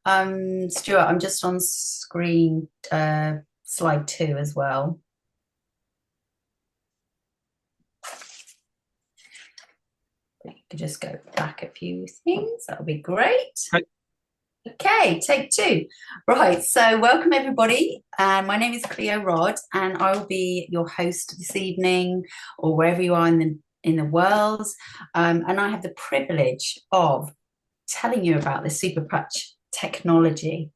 Stuart, I'm just on screen slide 2 as well. You could just go back a few things. That would be great. Hi. Okay, take 2. Right, so welcome everybody. My name is Cleo Rod, and I will be your host this evening, or wherever you are in the world. And I have the privilege of telling you about the super patch technology.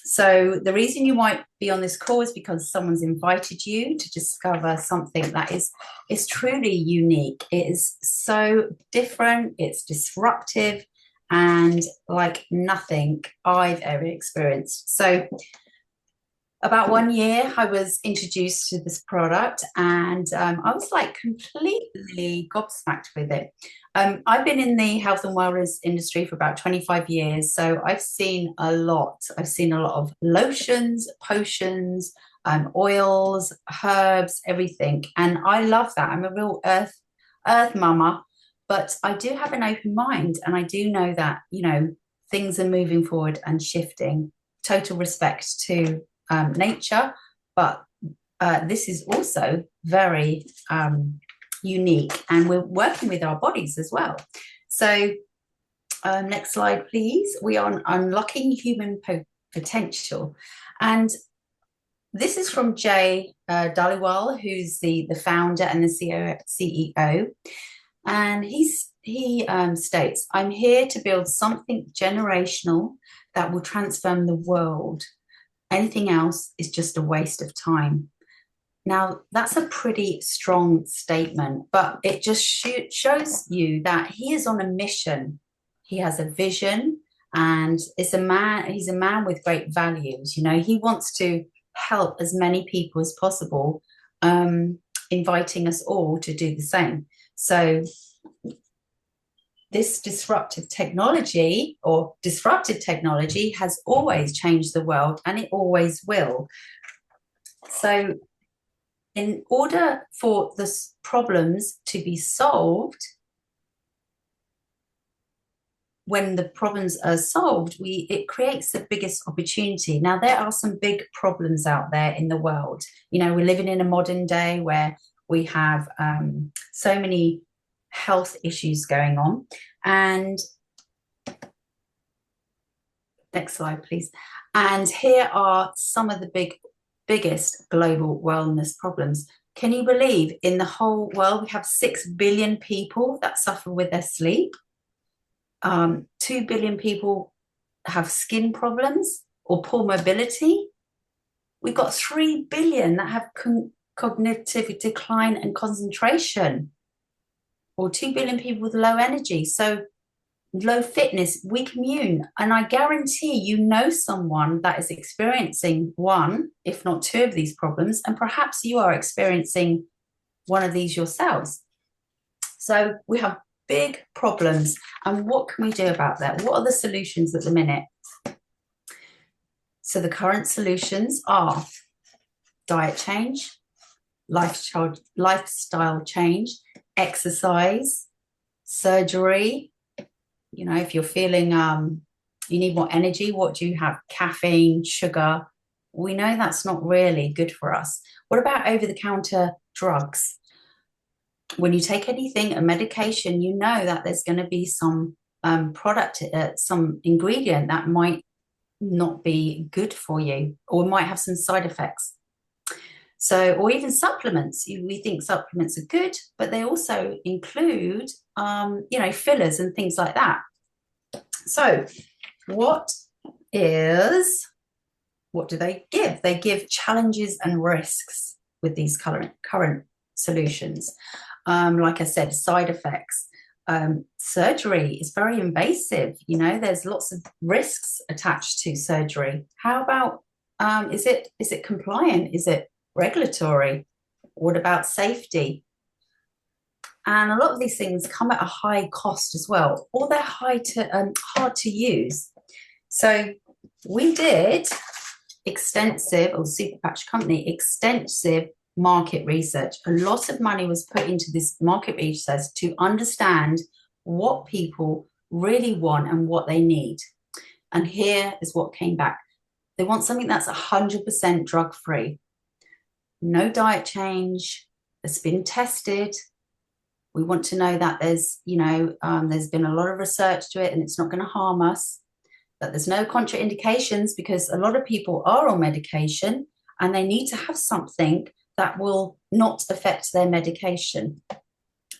So the reason you might be on this call is because someone's invited you to discover something that is truly unique. It is so different, it's disruptive, and like nothing I've ever experienced. So about 1 year, I was introduced to this product, and I was like completely gobsmacked with it. I've been in the health and wellness industry for about 25 years, so I've seen a lot. I've seen a lot of lotions, potions, oils, herbs, everything, and I love that. I'm a real earth mama, but I do have an open mind, and I do know that things are moving forward and shifting. Total respect to nature, but this is also very unique, and we're working with our bodies as well. So, next slide, please. We are on unlocking human potential, and this is from Jay Dhaliwal, who's the founder and the CEO, and he states, "I'm here to build something generational that will transform the world. Anything else is just a waste of time." Now, that's a pretty strong statement, but it just shows you that he is on a mission. He has a vision, and he's a man with great values. He wants to help as many people as possible, inviting us all to do the same. So this disruptive technology has always changed the world, and it always will. So in order for the problems to be solved, when the problems are solved, it creates the biggest opportunity. Now, there are some big problems out there in the world. We're living in a modern day where we have so many health issues going on. And next slide, please. And here are some of the biggest global wellness problems. Can you believe in the whole world we have 6 billion people that suffer with their sleep? 2 billion people have skin problems or poor mobility. We've got 3 billion that have cognitive decline and concentration, or 2 billion people with low energy. So low fitness, weak immune. And I guarantee someone that is experiencing one, if not 2 of these problems, and perhaps you are experiencing one of these yourselves. So we have big problems. And what can we do about that? What are the solutions at the minute? So the current solutions are diet change, lifestyle change, exercise, surgery. If you're feeling you need more energy, what do you have? Caffeine, sugar. We know that's not really good for us. What about over-the-counter drugs? When you take anything, a medication, you know that there's going to be some product, some ingredient that might not be good for you, or might have some side effects. So, or even supplements. We think supplements are good, but they also include, fillers and things like that. So, what do they give? They give challenges and risks with these current solutions. Like I said, side effects. Surgery is very invasive. There's lots of risks attached to surgery. How about is it compliant? Is it regulatory? What about safety? And a lot of these things come at a high cost as well, or they're hard to use. So we did Super Patch Company, extensive market research. A lot of money was put into this market research to understand what people really want and what they need. And here is what came back. They want something that's 100% drug-free, no diet change, that's been tested. We want to know that there's been a lot of research to it and it's not going to harm us, that there's no contraindications, because a lot of people are on medication and they need to have something that will not affect their medication.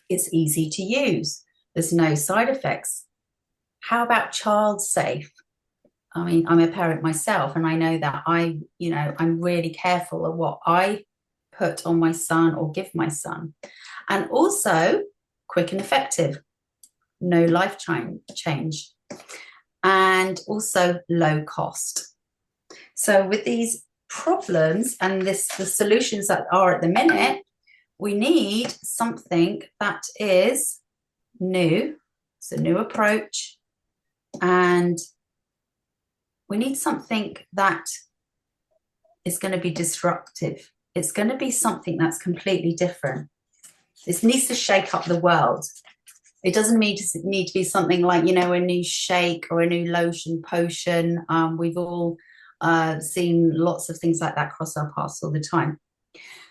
It's easy to use. There's no side effects. How about child safe? I mean, I'm a parent myself, and I know that I'm really careful of what I put on my son or give my son. And also quick and effective, no life change, and also low cost. So with these problems and the solutions that are at the minute, we need something that is new. It's a new approach, and we need something that is going to be disruptive. It's going to be something that's completely different. This needs to shake up the world. It doesn't need to be something like, a new shake or a new lotion potion. We've all seen lots of things like that cross our paths all the time.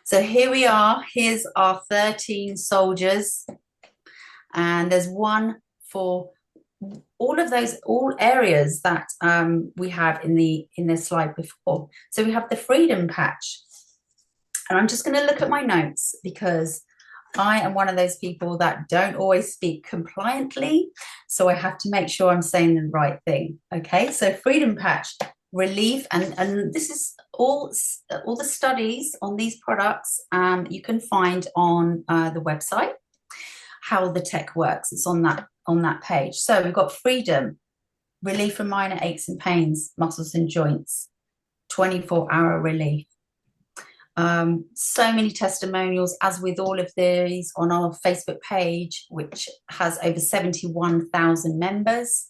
So here we are. Here's our 13 soldiers. And there's one for all areas that we have in the slide before. So we have the freedom patch. And I'm just going to look at my notes because I am one of those people that don't always speak compliantly. So I have to make sure I'm saying the right thing. Okay, so freedom patch, relief, and this is all the studies on these products you can find on the website, how the tech works. It's on that page. So we've got freedom, relief from minor aches and pains, muscles and joints, 24-hour relief. So many testimonials, as with all of these, on our Facebook page, which has over 71,000 members.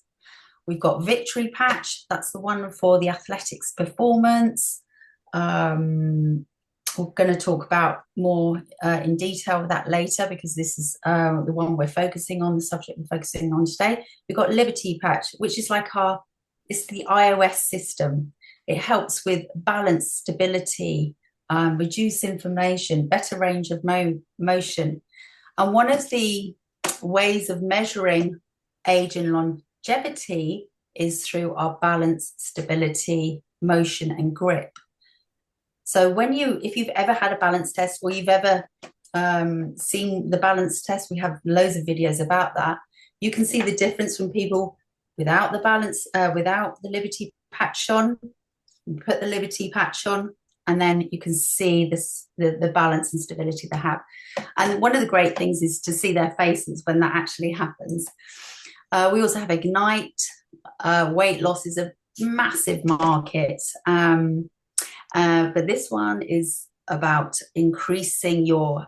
We've got Victory Patch. That's the one for the athletics performance. We're going to talk about more in detail of that later, because this is the one we're focusing on, the subject we're focusing on today. We've got Liberty Patch, which is it's the iOS system. It helps with balance, stability, reduce inflammation, better range of motion. And one of the ways of measuring age and longevity is through our balance, stability, motion, and grip. So if you've ever had a balance test, or you've ever seen the balance test, we have loads of videos about that. You can see the difference from people without the balance, without the Liberty patch on. You put the Liberty patch on, and then you can see the balance and stability they have. And one of the great things is to see their faces when that actually happens. We also have Ignite. Weight loss is a massive market. But this one is about increasing your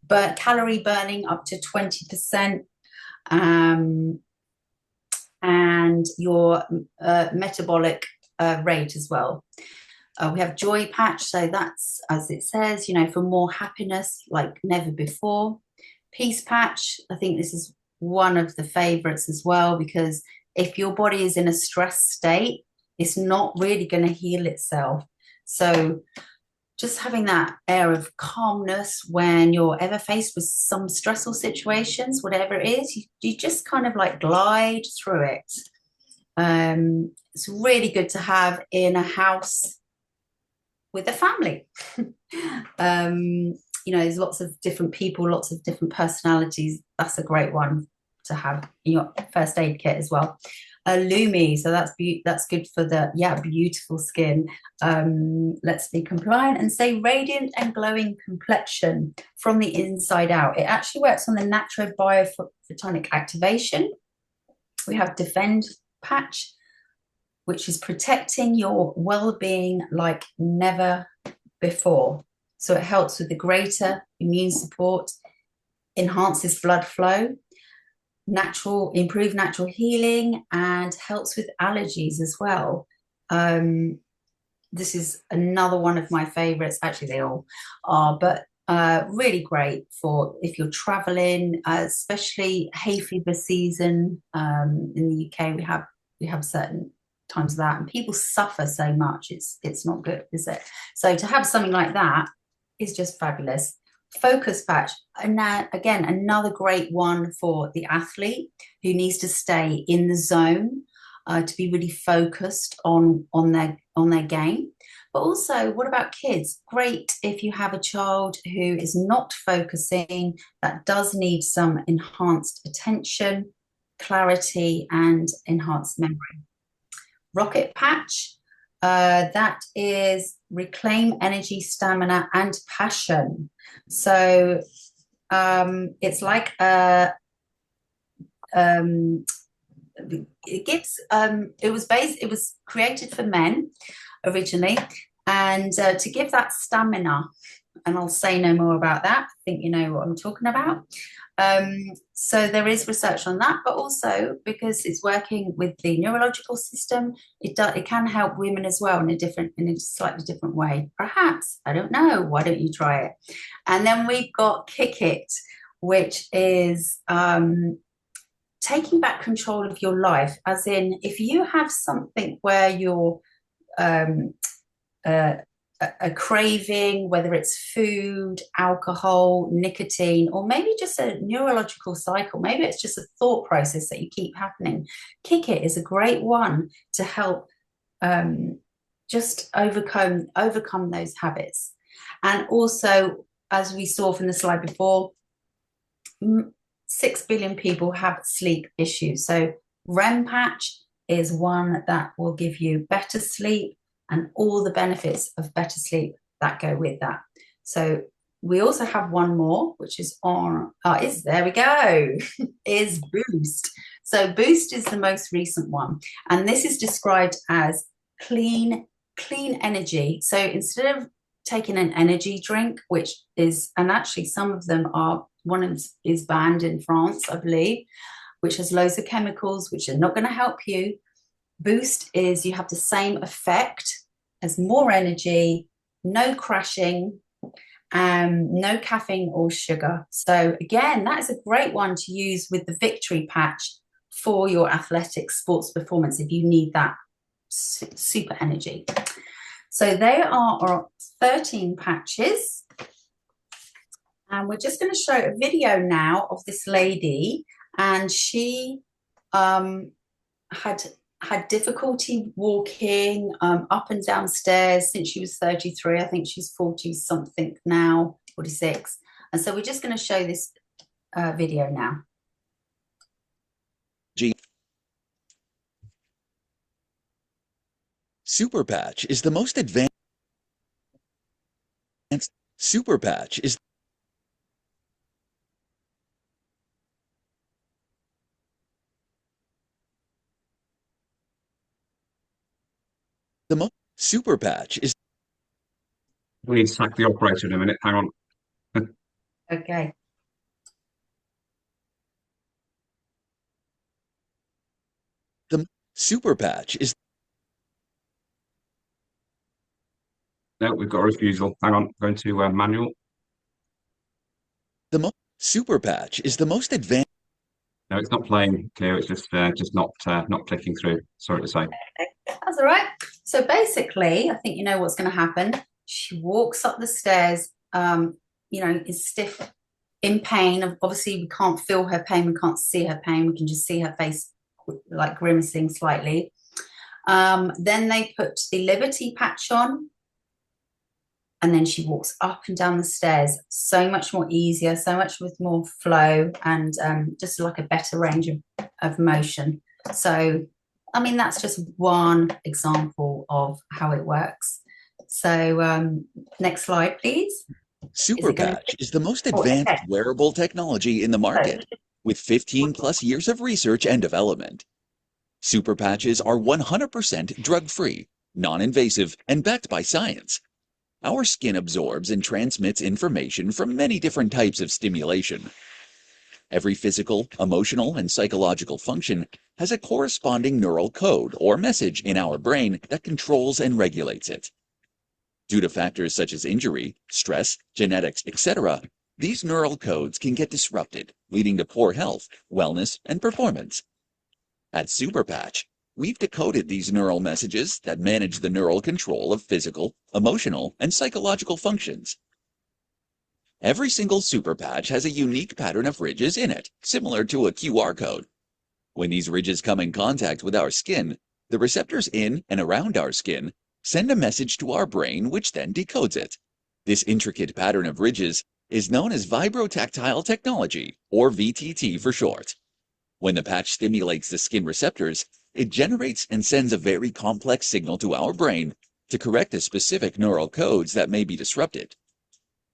calorie burning up to 20%, and your metabolic rate as well. We have Joy Patch, so that's, as it says, for more happiness like never before. Peace Patch, I think this is one of the favorites as well, because if your body is in a stress state, it's not really going to heal itself. So just having that air of calmness when you're ever faced with some stressful situations, whatever it is, you just kind of like glide through it. It's really good to have in a house with a family. There's lots of different people, lots of different personalities. That's a great one to have in your first aid kit as well. Lumi, so that's good for the beautiful skin. Let's be compliant and say radiant and glowing complexion from the inside out. It actually works on the natural biophotonic activation. We have Defend Patch, which is protecting your well-being like never before. So it helps with the greater immune support, enhances blood flow, improve natural healing, and helps with allergies as well. This is another one of my favorites. Actually, they all are, but Really great for if you're traveling, especially hay fever season. In the UK, we have certain times of that, and people suffer so much. It's not good, is it? So to have something like that is just fabulous. Focus patch, and now again another great one for the athlete who needs to stay in the zone, to be really focused on their game. But also, what about kids? Great if you have a child who is not focusing, that does need some enhanced attention, clarity, and enhanced memory. Rocket patch, that is reclaim energy, stamina, and passion. So it's like um, it was created for men originally, and to give that stamina, and I'll say no more about that. I think you know what I'm talking about. So there is research on that, but also because it's working with the neurological system, it can help women as well in a slightly different way. Perhaps, I don't know. Why don't you try it? And then we've got Kick It, which is taking back control of your life, as in if you have something where you're um, uh, a craving, whether it's food, alcohol, nicotine, or maybe just a neurological cycle, maybe it's just a thought process that you keep happening. Kick It is a great one to help just overcome those habits. And also, as we saw from the slide before, 6 billion people have sleep issues. So REM patch is one that will give you better sleep and all the benefits of better sleep that go with that. So we also have one more, which is there we go, is Boost. So Boost is the most recent one. And this is described as clean energy. So instead of taking an energy drink, and actually some of them are, one is banned in France, I believe, which has loads of chemicals, which are not going to help you. Boost is you have the same effect as more energy, no crashing, no caffeine or sugar. So again, that is a great one to use with the victory patch for your athletic sports performance if you need that super energy. So there are 13 patches. And we're just going to show a video now of this lady, and she had difficulty walking up and down stairs since she was 33. I think she's 40 something now, 46. And so we're just going to show this video now. Super Patch is the most advanced. Super Patch is the most. Super Patch is. We need to sack the operator in a minute. Hang on. Okay. The Super Patch is. No, we've got a refusal. Hang on. Going to manual. The Super Patch is the most advanced. No, it's not playing, Cleo. It's just not clicking through. Sorry to say. That's all right. So basically, I think you know what's going to happen. She walks up the stairs, is stiff, in pain. Obviously, we can't feel her pain. We can't see her pain. We can just see her face like grimacing slightly. Then they put the Liberty patch on, and then she walks up and down the stairs so much more easier, so much with more flow, and just like a better range of motion. So I mean, that's just one example of how it works. So next slide, please. Super Patch is the most advanced wearable technology in the market, with 15 plus years of research and development. Super Patches are 100% drug-free, non-invasive, and backed by science. Our skin absorbs and transmits information from many different types of stimulation. Every physical, emotional, and psychological function has a corresponding neural code or message in our brain that controls and regulates it. Due to factors such as injury, stress, genetics, etc., these neural codes can get disrupted, leading to poor health, wellness, and performance. At Superpatch, we've decoded these neural messages that manage the neural control of physical, emotional, and psychological functions. Every single Superpatch has a unique pattern of ridges in it, similar to a QR code. When these ridges come in contact with our skin, the receptors in and around our skin send a message to our brain, which then decodes it. This intricate pattern of ridges is known as vibrotactile technology, or VTT for short. When the patch stimulates the skin receptors, it generates and sends a very complex signal to our brain to correct the specific neural codes that may be disrupted.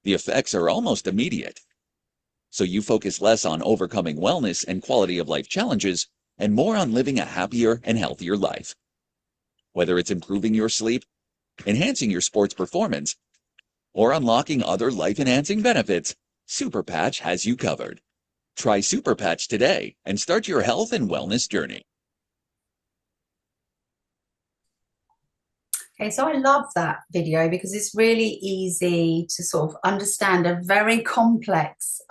The effects are almost immediate. So you focus less on overcoming wellness and quality of life challenges and more on living a happier and healthier life. Whether it's improving your sleep, enhancing your sports performance, or unlocking other life-enhancing benefits, Superpatch has you covered. Try Superpatch today and start your health and wellness journey. Okay, so I love that video because it's really easy to sort of understand a very complex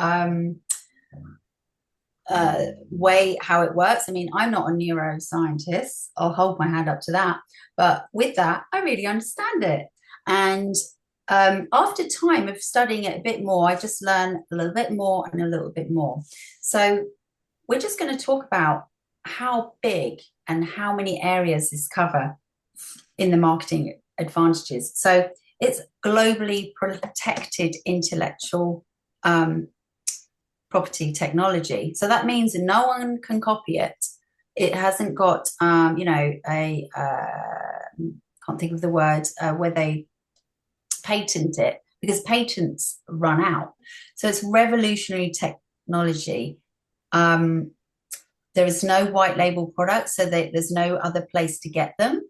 way how it works. I mean, I'm not a neuroscientist. I'll hold my hand up to that. But with that, I really understand it. And after time of studying it a bit more, I just learn a little bit more and a little bit more. So we're just going to talk about how big and how many areas this cover in the marketing advantages. So it's globally protected intellectual property technology. So that means no one can copy it. It hasn't got, can't think of the word, where they patent it, because patents run out. So it's revolutionary technology. There is no white label product, so there's no other place to get them.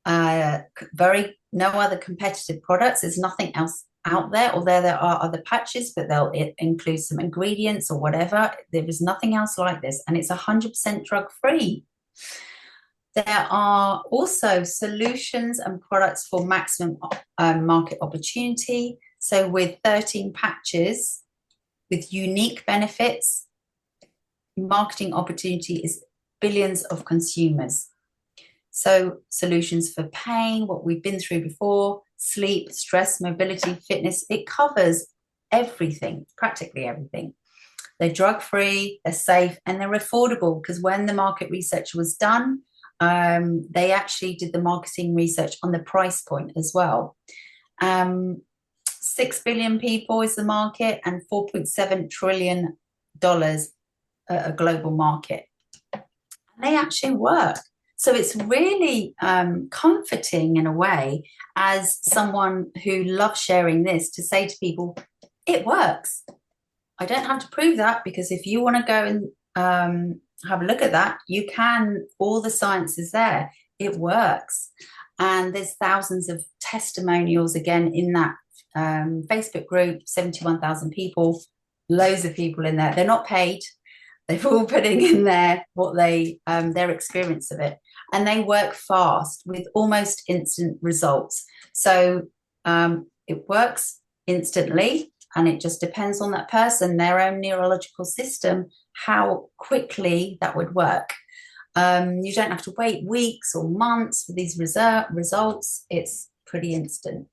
No other competitive products. There's nothing else out there, although there are other patches, but they'll include some ingredients or whatever. There is nothing else like this, and it's 100% drug-free. There are also solutions and products for maximum market opportunity. So with 13 patches with unique benefits, marketing opportunity is billions of consumers. So solutions for pain, what we've been through before, sleep, stress, mobility, fitness, it covers everything, practically everything. They're drug-free, they're safe, and they're affordable, because when the market research was done, they actually did the marketing research on the price point as well. 6 billion people is the market, and $4.7 trillion a global market. And they actually work. So it's really comforting in a way, as someone who loves sharing this, to say to people, it works. I don't have to prove that, because if you want to go and have a look at that, you can. All the science is there. It works. And there's thousands of testimonials again in that Facebook group, 71,000 people, loads of people in there. They're not paid. They're all putting in there what their experience of it. And they work fast with almost instant results. So it works instantly, and it just depends on that person, their own neurological system, how quickly that would work. You don't have to wait weeks or months for these results. It's pretty instant.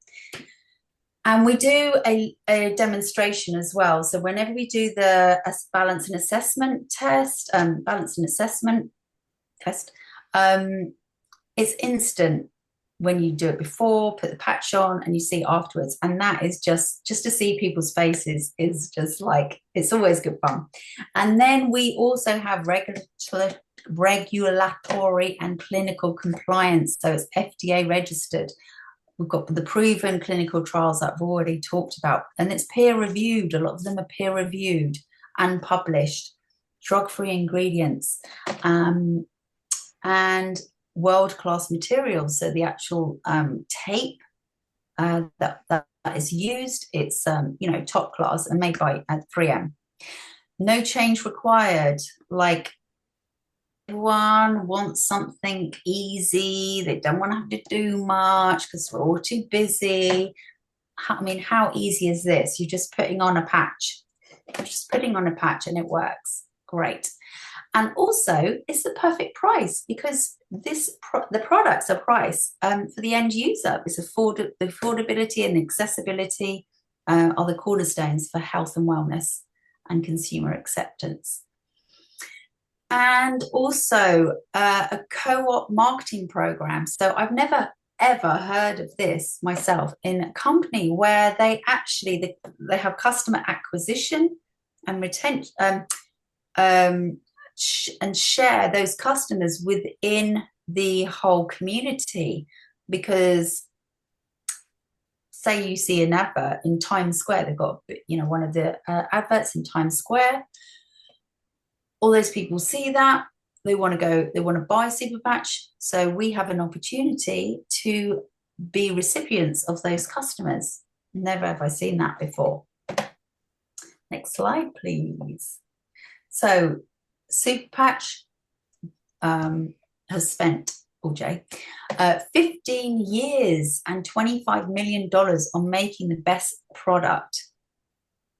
And we do a demonstration as well. So whenever we do the balance and assessment test, it's instant when you do it before, put the patch on, and you see afterwards. And that is just to see people's faces is just like, it's always good fun. And then we also have regulatory and clinical compliance. So it's FDA registered. We've got the proven clinical trials that I've already talked about, and it's peer reviewed. A lot of them are peer reviewed and published, drug-free ingredients, and world-class materials. So the actual tape that is used, it's top class and made by 3M. No change required. Like, everyone wants something easy. They don't want to have to do much because we're all too busy. I mean, how easy is this? You're just putting on a patch. You're just putting on a patch and it works. Great. And also, it's the perfect price because the products are priced for the end user. It's the affordability and accessibility are the cornerstones for health and wellness and consumer acceptance. And also a co-op marketing program. So I've never ever heard of this myself in a company where they have customer acquisition and retention and share those customers within the whole community. Because say you see an advert in Times Square, they've got one of the adverts in Times Square. All those people see that, they want to buy Super Patch. So we have an opportunity to be recipients of those customers. Never have I seen that before. Next slide, please. So Super Patch has spent, 15 years and $25 million on making the best product.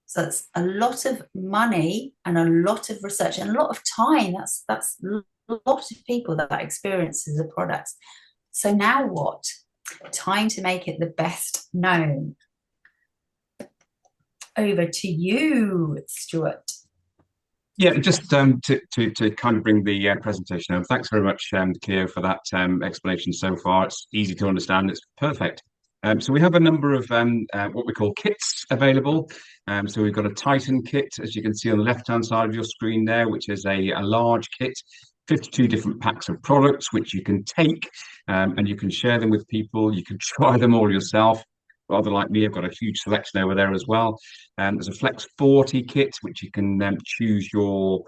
So that's a lot of money and a lot of research and a lot of time. That's a lot of people that experiences the product. So now what? Time to make it the best known. Over to you, Stuart. Yeah, just to kind of bring the presentation over. Thanks very much, Cleo, for that explanation so far. It's easy to understand. It's perfect. So we have a number of what we call kits available. So we've got a Titan kit, as you can see on the left-hand side of your screen there, which is a large kit, 52 different packs of products, which you can take and you can share them with people. You can try them all yourself. Rather like me, I've got a huge selection over there as well. There's a Flex 40 kit, which you can choose your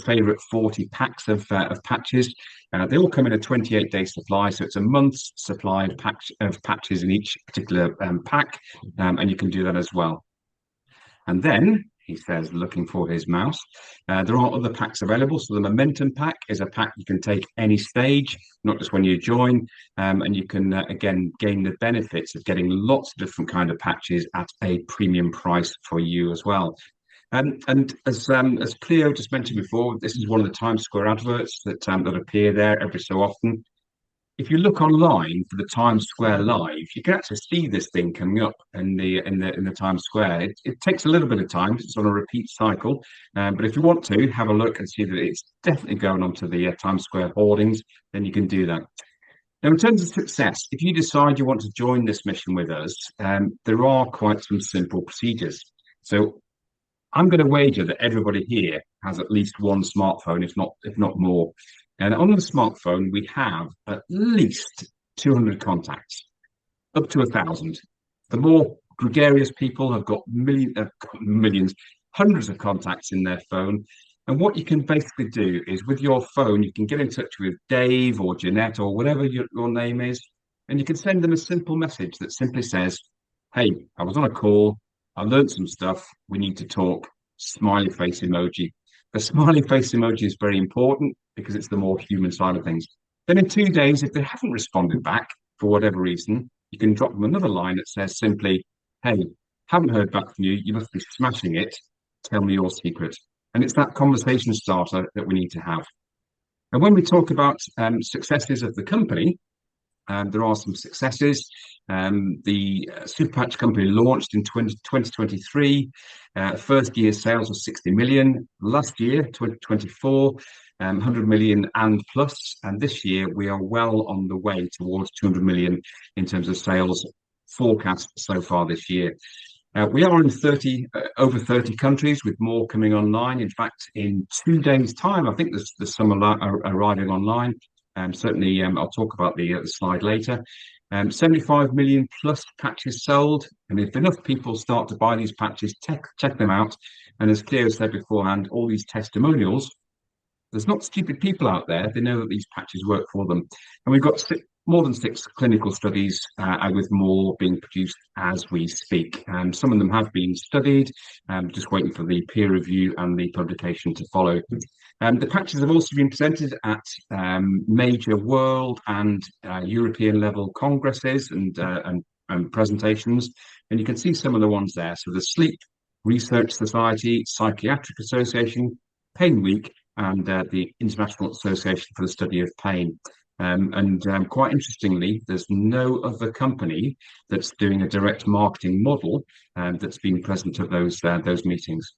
favorite 40 packs of patches. They all come in a 28-day supply, so it's a month's supply of patches in each particular pack, and you can do that as well. And then he says, looking for his mouse, there are other packs available. So the Momentum pack is a pack you can take any stage, not just when you join, and you can again gain the benefits of getting lots of different kind of patches at a premium price for you as well. And as Cleo just mentioned before, this is one of the Times Square adverts that appear there every so often. If you look online for the Times Square Live, you can actually see this thing coming up in the Times Square. It takes a little bit of time; it's on a repeat cycle. But if you want to have a look and see that it's definitely going onto the Times Square hoardings, then you can do that. Now, in terms of success, if you decide you want to join this mission with us, there are quite some simple procedures. So I'm going to wager that everybody here has at least one smartphone, if not more. And on the smartphone, we have at least 200 contacts, up to 1,000. The more gregarious people have got millions, hundreds of contacts in their phone. And what you can basically do is with your phone, you can get in touch with Dave or Jeanette or whatever your name is, and you can send them a simple message that simply says, hey, I was on a call, I learned some stuff, we need to talk, smiley face emoji. The smiley face emoji is very important because it's the more human side of things. Then in 2 days, if they haven't responded back for whatever reason, you can drop them another line that says simply, hey, haven't heard back from you, you must be smashing it, tell me your secret. And it's that conversation starter that we need to have. And when we talk about successes of the company, there are some successes. The Super Patch company launched in 2023. First year sales was 60 million. Last year, 2024, 100 million and plus. And this year, we are well on the way towards 200 million in terms of sales forecast so far this year. We are in over 30 countries with more coming online. In fact, in 2 days' time, I think there's some arriving online. Certainly, I'll talk about the slide later. 75 million plus patches sold. And if enough people start to buy these patches, check them out. And as Cleo said beforehand, all these testimonials, there's not stupid people out there. They know that these patches work for them. And we've got more than 6 clinical studies, and with more being produced as we speak. Some of them have been studied, just waiting for the peer review and the publication to follow. The patches have also been presented at major world and European level congresses and presentations, and you can see some of the ones there. So the Sleep Research Society, Psychiatric Association, Pain Week, and the International Association for the Study of Pain. Quite interestingly, there's no other company that's doing a direct marketing model that's been present at those meetings.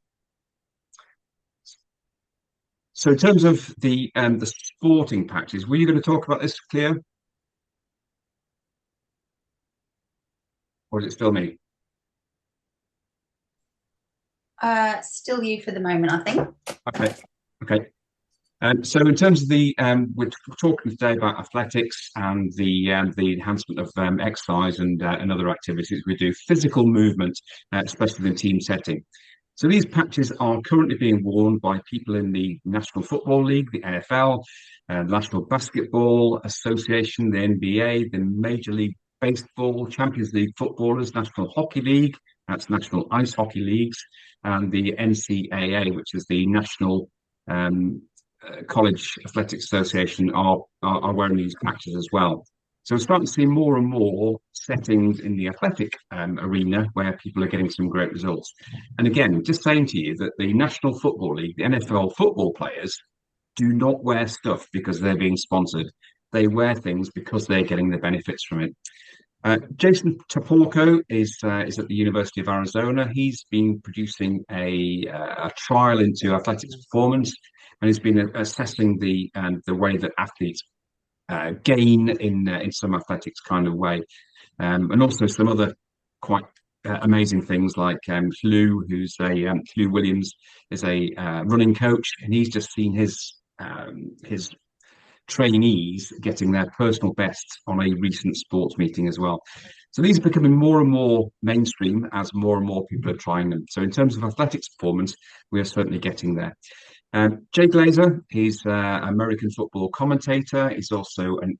So in terms of the sporting patches, were you going to talk about this, Cleo? Or is it still me? Still you for the moment, I think. Okay. So in terms of we're talking today about athletics and the enhancement of exercise and other activities. We do physical movement, especially in team setting. So these patches are currently being worn by people in the National Football League, the NFL, the National Basketball Association, the NBA, the Major League Baseball, Champions League footballers, National Hockey League, that's National Ice Hockey Leagues, and the NCAA, which is the National College Athletics Association, are wearing these patches as well. So we're starting to see more and more settings in the athletic arena where people are getting some great results. And again, just saying to you that the National Football League, the NFL football players, do not wear stuff because they're being sponsored. They wear things because they're getting the benefits from it. Jason Toporco is at the University of Arizona. He's been producing a trial into athletics performance, and he's been assessing the way that athletes gain in some athletics kind of way, and also some other quite amazing things like Cleo Williams is a running coach, and he's just seen his trainees getting their personal bests on a recent sports meeting as well. So these are becoming more and more mainstream as more and more people are trying them. So in terms of athletics performance, we are certainly getting there. Jay Glazer, he's an American football commentator. He's also an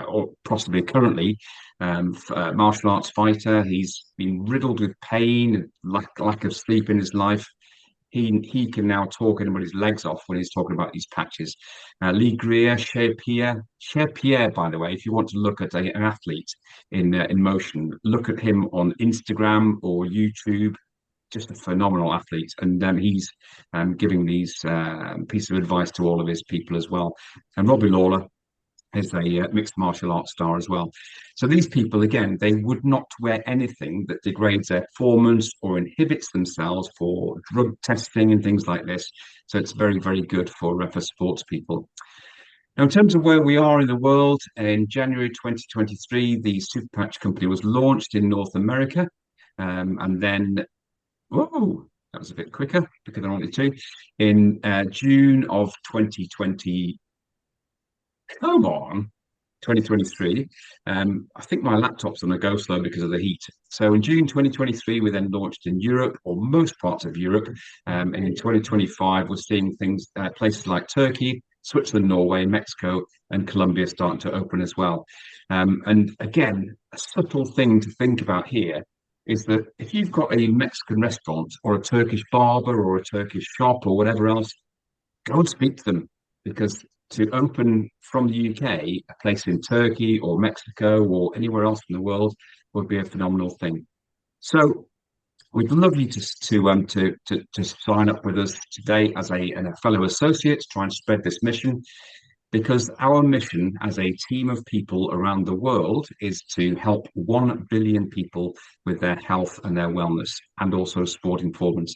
or possibly currently, martial arts fighter. He's been riddled with pain, lack of sleep in his life. He can now talk anybody's legs off when he's talking about these patches. Lee Greer, Cher Pierre, by the way, if you want to look at an athlete in motion, look at him on Instagram or YouTube. Just a phenomenal athlete, and he's giving these pieces of advice to all of his people as well. And Robbie Lawler is a mixed martial arts star as well. So these people, again, they would not wear anything that degrades their performance or inhibits themselves for drug testing and things like this. So it's very, very good for sports people. Now, in terms of where we are in the world, in January 2023, the Super Patch company was launched in North America, and then whoa, that was a bit quicker than I wanted to. In June of 2020, come on, 2023. I think my laptop's on a go slow because of the heat. So in June 2023, we then launched in Europe, or most parts of Europe. And in 2025, we're seeing things, places like Turkey, Switzerland, Norway, Mexico, and Colombia starting to open as well. And again, a subtle thing to think about here is that if you've got a Mexican restaurant or a Turkish barber or a Turkish shop or whatever else, go and speak to them, because to open from the UK a place in Turkey or Mexico or anywhere else in the world would be a phenomenal thing. So we'd love you to sign up with us today as a fellow associate to try and spread this mission, because our mission as a team of people around the world is to help 1 billion people with their health and their wellness, and also sporting performance.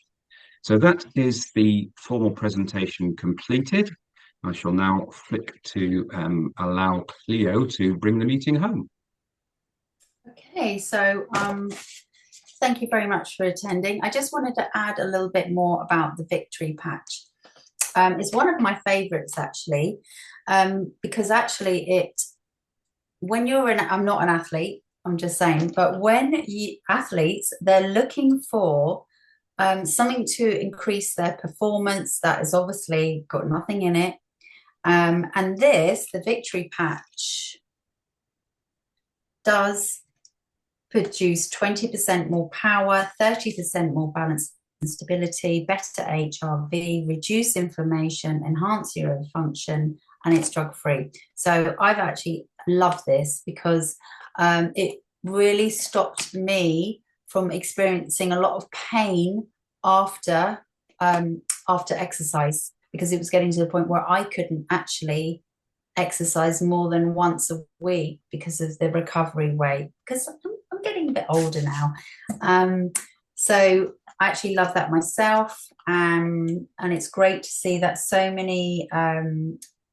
So that is the formal presentation completed. I shall now flick to allow Cleo to bring the meeting home. Okay, so thank you very much for attending. I just wanted to add a little bit more about the Victory Patch. It's one of my favorites, actually, because actually when you're I'm not an athlete, I'm just saying, but when athletes, they're looking for something to increase their performance that has obviously got nothing in it. And the Victory Patch does produce 20% more power, 30% more balance and stability, better HRV, reduce inflammation, enhance urinary function, and it's drug-free. So I've actually loved this because it really stopped me from experiencing a lot of pain after exercise, because it was getting to the point where I couldn't actually exercise more than once a week because of the recovery weight, because I'm getting a bit older now. So I actually love that myself, and it's great to see that so many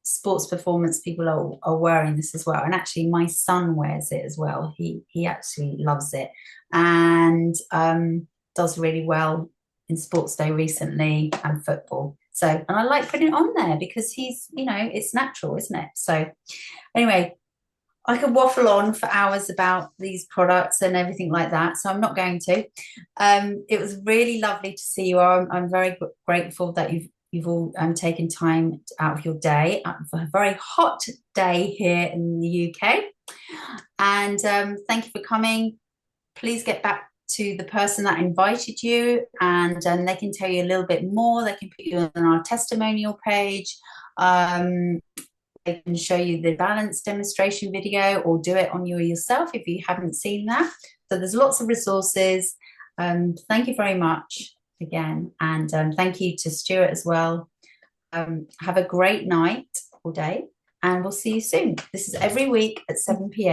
sports performance people are wearing this as well. And actually my son wears it as well. He actually loves it, and does really well in sports day recently and football. So, and I like putting it on there because he's, it's natural, isn't it? So anyway, I could waffle on for hours about these products and everything like that, so I'm not going to. It was really lovely to see you all. I'm very grateful that you've all taken time out of your day for a very hot day here in the UK. And thank you for coming. Please get back to the person that invited you, and they can tell you a little bit more. They can put you on our testimonial page. They can show you the balance demonstration video, or do it on yourself if you haven't seen that. So there's lots of resources. Thank you very much again, and thank you to Stuart as well. Have a great night or day, and we'll see you soon. This is every week at 7 p.m.